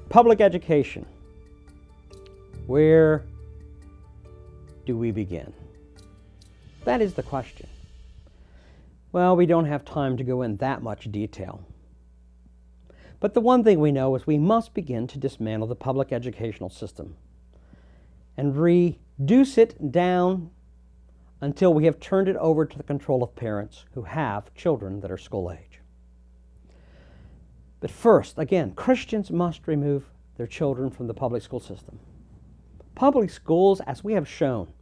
Public education. Where do we begin? That is the question. Well, we don't have time to go in that much detail. But the one thing we know is we must begin to dismantle the public educational system and reduce it down until we have turned it over to the control of parents who have children that are school age. But first, again, Christians must remove their children from the public school system. Public schools, as we have shown,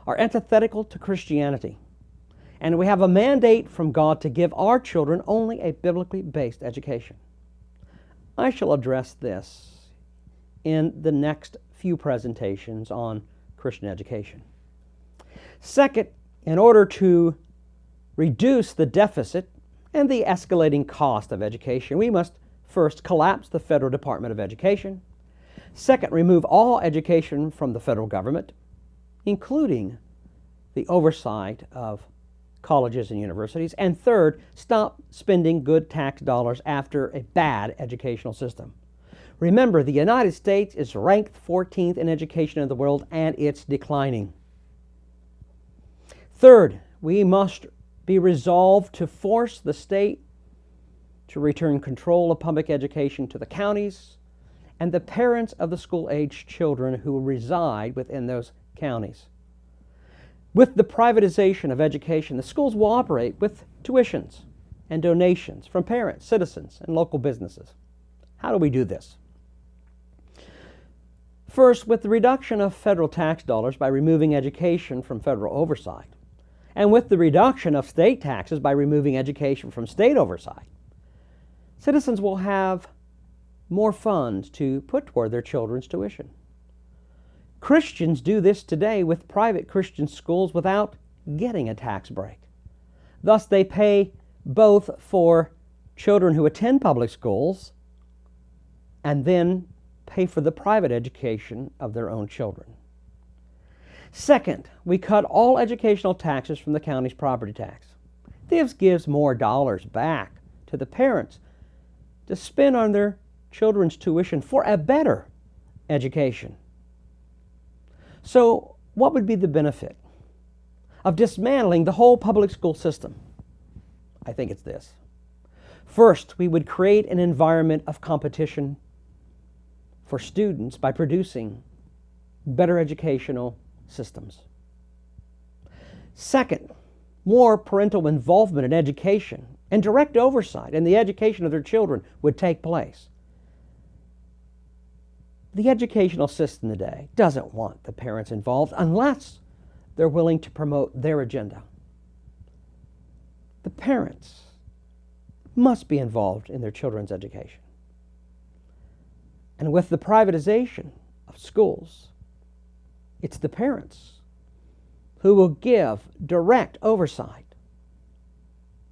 are antithetical to Christianity, and we have a mandate from God to give our children only a biblically based education. I shall address this in the next few presentations on Christian education. Second, in order to reduce the deficit and the escalating cost of education, we must first collapse the Federal Department of Education. Second, remove all education from the federal government, including the oversight of colleges and universities. And third, stop spending good tax dollars after a bad educational system. Remember, the United States is ranked 14th in education in the world, and it's declining. Third, we must be resolved to force the state to return control of public education to the counties and the parents of the school-aged children who reside within those counties. With the privatization of education, the schools will operate with tuitions and donations from parents, citizens, and local businesses. How do we do this? First, with the reduction of federal tax dollars by removing education from federal oversight, and with the reduction of state taxes by removing education from state oversight, citizens will have more funds to put toward their children's tuition. Christians do this today with private Christian schools without getting a tax break. Thus, they pay both for children who attend public schools and then pay for the private education of their own children. Second, we cut all educational taxes from the county's property tax. This gives more dollars back to the parents to spend on their children's tuition for a better education. So, what would be the benefit of dismantling the whole public school system? I think it's this. First, we would create an environment of competition for students by producing better educational systems. Second, more parental involvement in education and direct oversight in the education of their children would take place. The educational system today doesn't want the parents involved unless they're willing to promote their agenda. The parents must be involved in their children's education. And with the privatization of schools, it's the parents who will give direct oversight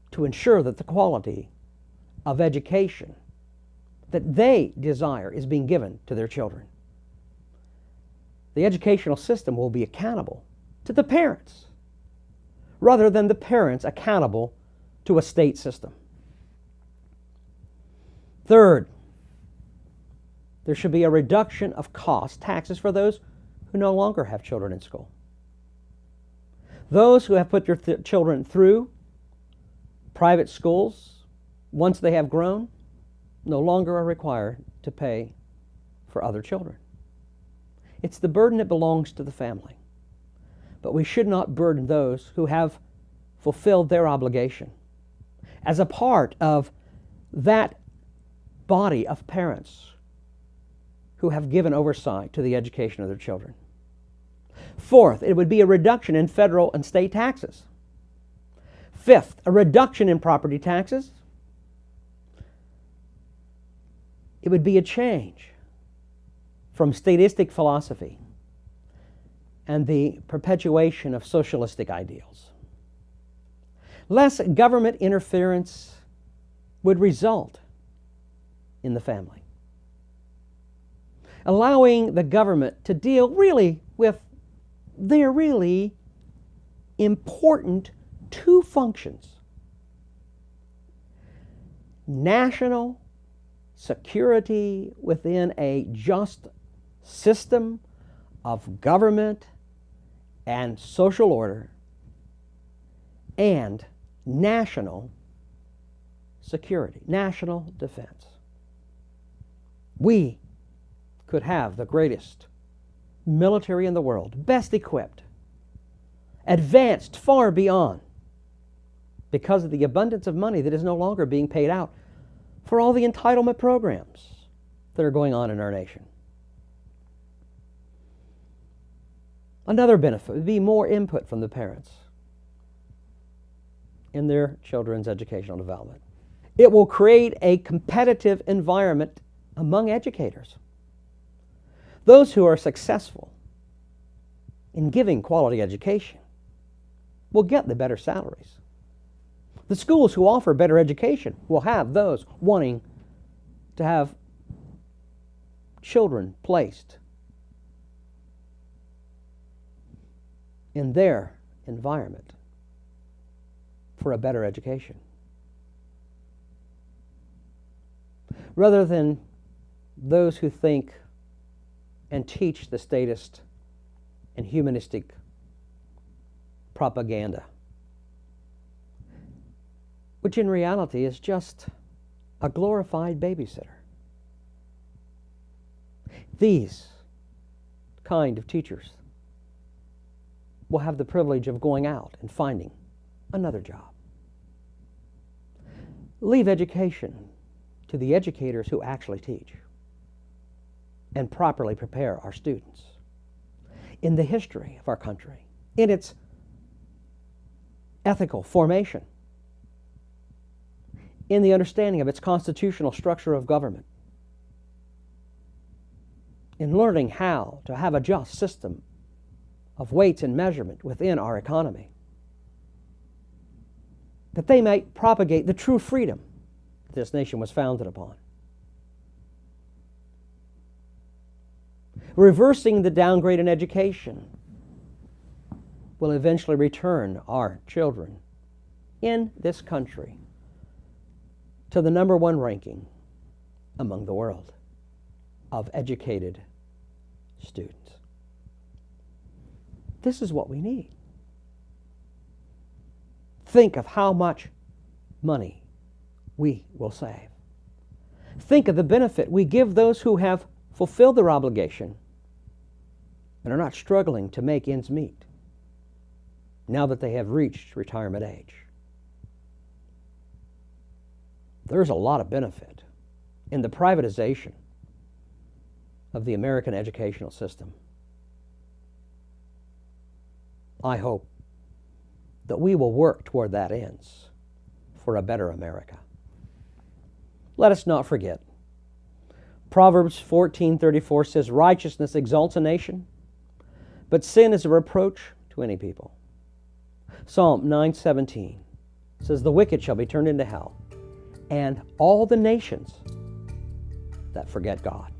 to ensure that the quality of education that they desire is being given to their children. The educational system will be accountable to the parents rather than the parents accountable to a state system. Third, there should be a reduction of cost taxes for those who no longer have children in school. Those who have put their children through private schools, once they have grown, no longer are required to pay for other children. It's the burden that belongs to the family. But we should not burden those who have fulfilled their obligation as a part of that body of parents who have given oversight to the education of their children. Fourth, it would be a reduction in federal and state taxes. Fifth, a reduction in property taxes. It would be a change from statistic philosophy and the perpetuation of socialistic ideals. Less government interference would result in the family, allowing the government to deal really with their really important two functions: national security within a just system of government and social order and national security, national defense. We could have the greatest military in the world, best equipped, advanced far beyond, because of the abundance of money that is no longer being paid out for all the entitlement programs that are going on in our nation. Another benefit would be more input from the parents in their children's educational development. It will create a competitive environment among educators. Those who are successful in giving quality education will get the better salaries. The schools who offer better education will have those wanting to have children placed in their environment for a better education. Rather than those who think and teach the statist and humanistic propaganda, which in reality is just a glorified babysitter. These kind of teachers will have the privilege of going out and finding another job. Leave education to the educators who actually teach and properly prepare our students in the history of our country, in its ethical formation, in the understanding of its constitutional structure of government, in learning how to have a just system of weights and measurement within our economy, that they might propagate the true freedom this nation was founded upon. Reversing the downgrade in education will eventually return our children in this country to the number one ranking among the world of educated students. This is what we need. Think of how much money we will save. Think of the benefit we give those who have fulfilled their obligation and are not struggling to make ends meet now that they have reached retirement age. There's a lot of benefit in the privatization of the American educational system. I hope that we will work toward that ends for a better America. Let us not forget, Proverbs 14:34 says, "Righteousness exalts a nation, but sin is a reproach to any people." Psalm 9:17 says, "The wicked shall be turned into hell, and all the nations that forget God."